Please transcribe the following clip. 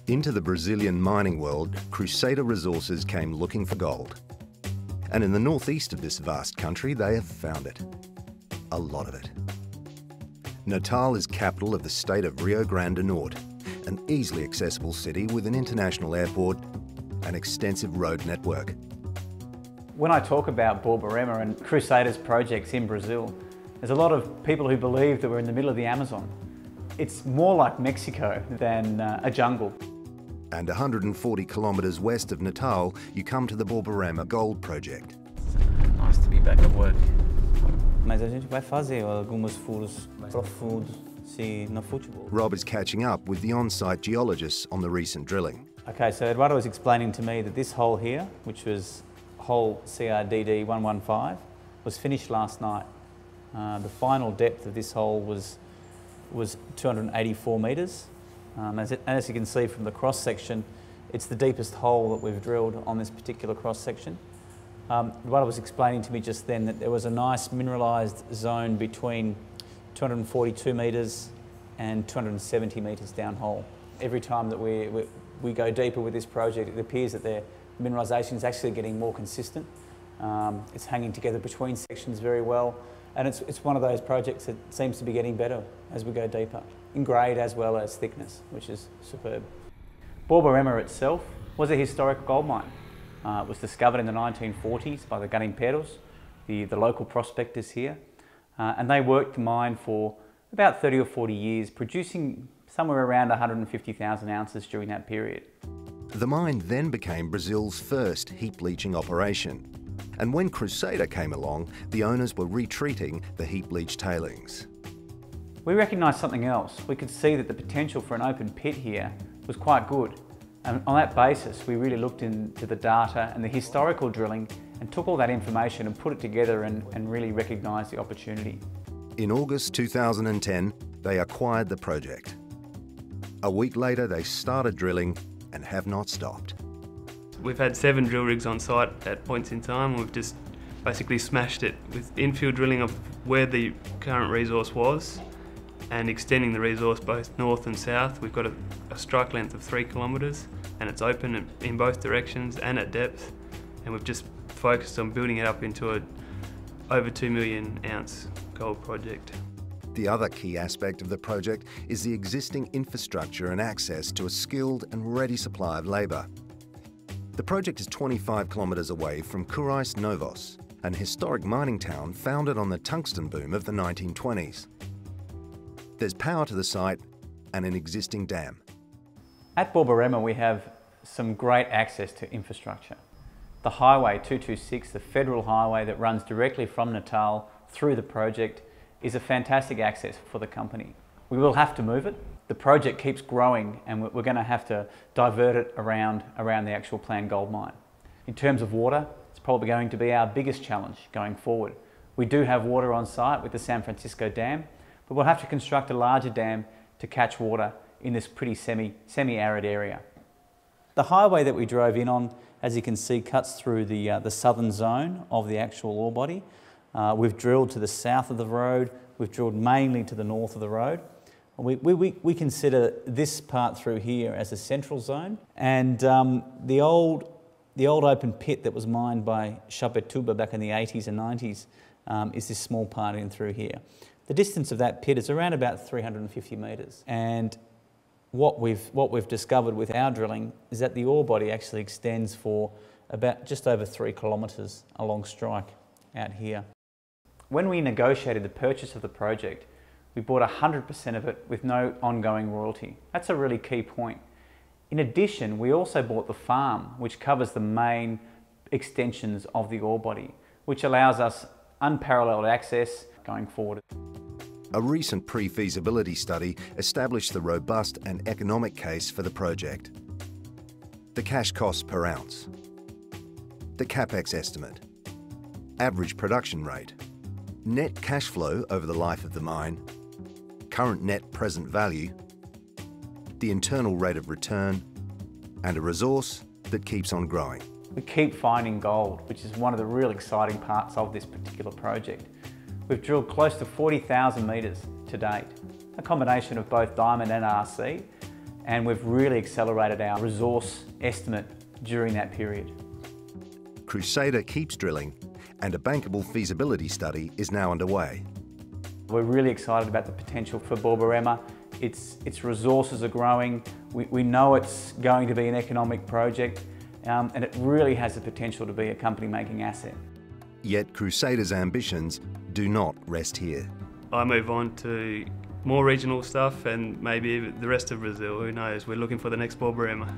Into the Brazilian mining world, Crusader Resources came looking for gold. And in the northeast of this vast country, they have found it. A lot of it. Natal is capital of the state of Rio Grande do Norte, an easily accessible city with an international airport and extensive road network. When I talk about Borborema and Crusader's projects in Brazil, there's a lot of people who believe that we're in the middle of the Amazon. It's more like Mexico than a jungle. And 140 kilometres west of Natal, you come to the Borborema Gold Project. Nice to be back at work. Mas a gente vai fazer alguns furos profundos no futebol. Rob is catching up with the on-site geologists on the recent drilling. Okay, so Eduardo was explaining to me that this hole here, which was hole CRDD 115, was finished last night. The final depth of this hole was 284 metres. As you can see from the cross-section, it's the deepest hole that we've drilled on this particular cross-section. What I was explaining to me just then, that there was a nice mineralised zone between 242 metres and 270 metres down hole. Every time that we go deeper with this project, it appears that the mineralisation is actually getting more consistent. It's hanging together between sections very well, and it's one of those projects that seems to be getting better as we go deeper, in grade as well as thickness, which is superb. Borborema itself was a historic gold mine. It was discovered in the 1940s by the Garimpeiros, the local prospectors here, and they worked the mine for about 30 or 40 years, producing somewhere around 150,000 ounces during that period. The mine then became Brazil's first heap leaching operation. And when Crusader came along, the owners were retreating the heap leach tailings. We recognised something else. We could see that the potential for an open pit here was quite good. And on that basis, we really looked into the data and the historical drilling and took all that information and put it together and really recognised the opportunity. In August 2010, they acquired the project. A week later, they started drilling and have not stopped. We've had 7 drill rigs on site at points in time. We've just basically smashed it with infill drilling of where the current resource was and extending the resource both north and south. We've got a strike length of 3 kilometres and it's open in both directions and at depth, and we've just focused on building it up into a over 2 million ounce gold project. The other key aspect of the project is the existing infrastructure and access to a skilled and ready supply of labour. The project is 25 kilometres away from Curais Novos, an historic mining town founded on the tungsten boom of the 1920s. There's power to the site and an existing dam. At Borborema, we have some great access to infrastructure. The Highway 226, the federal highway that runs directly from Natal through the project, is a fantastic access for the company. We will have to move it. The project keeps growing and we're going to have to divert it around the actual planned gold mine. In terms of water, it's probably going to be our biggest challenge going forward. We do have water on site with the San Francisco Dam, but we'll have to construct a larger dam to catch water in this pretty semi-arid area. The highway that we drove in on, as you can see, cuts through the southern zone of the actual ore body. We've drilled to the south of the road, we've drilled mainly to the north of the road. We consider this part through here as a central zone, and the old open pit that was mined by Chapetuba back in the 80s and 90s is this small part in through here. The distance of that pit is around about 350 metres, and what we've discovered with our drilling is that the ore body actually extends for about just over 3 kilometres along strike out here. When we negotiated the purchase of the project, we bought 100% of it with no ongoing royalty. That's a really key point. In addition, we also bought the farm, which covers the main extensions of the ore body, which allows us unparalleled access going forward. A recent pre-feasibility study established the robust and economic case for the project. The cash costs per ounce, the capex estimate, average production rate, net cash flow over the life of the mine, current net present value, the internal rate of return, and a resource that keeps on growing. We keep finding gold, which is one of the real exciting parts of this particular project. We've drilled close to 40,000 metres to date, a combination of both diamond and RC, and we've really accelerated our resource estimate during that period. Crusader keeps drilling, and a bankable feasibility study is now underway. We're really excited about the potential for Borborema. Its resources are growing. We know it's going to be an economic project, and it really has the potential to be a company-making asset. Yet Crusader's ambitions do not rest here. I move on to more regional stuff and maybe the rest of Brazil, who knows, we're looking for the next Borborema.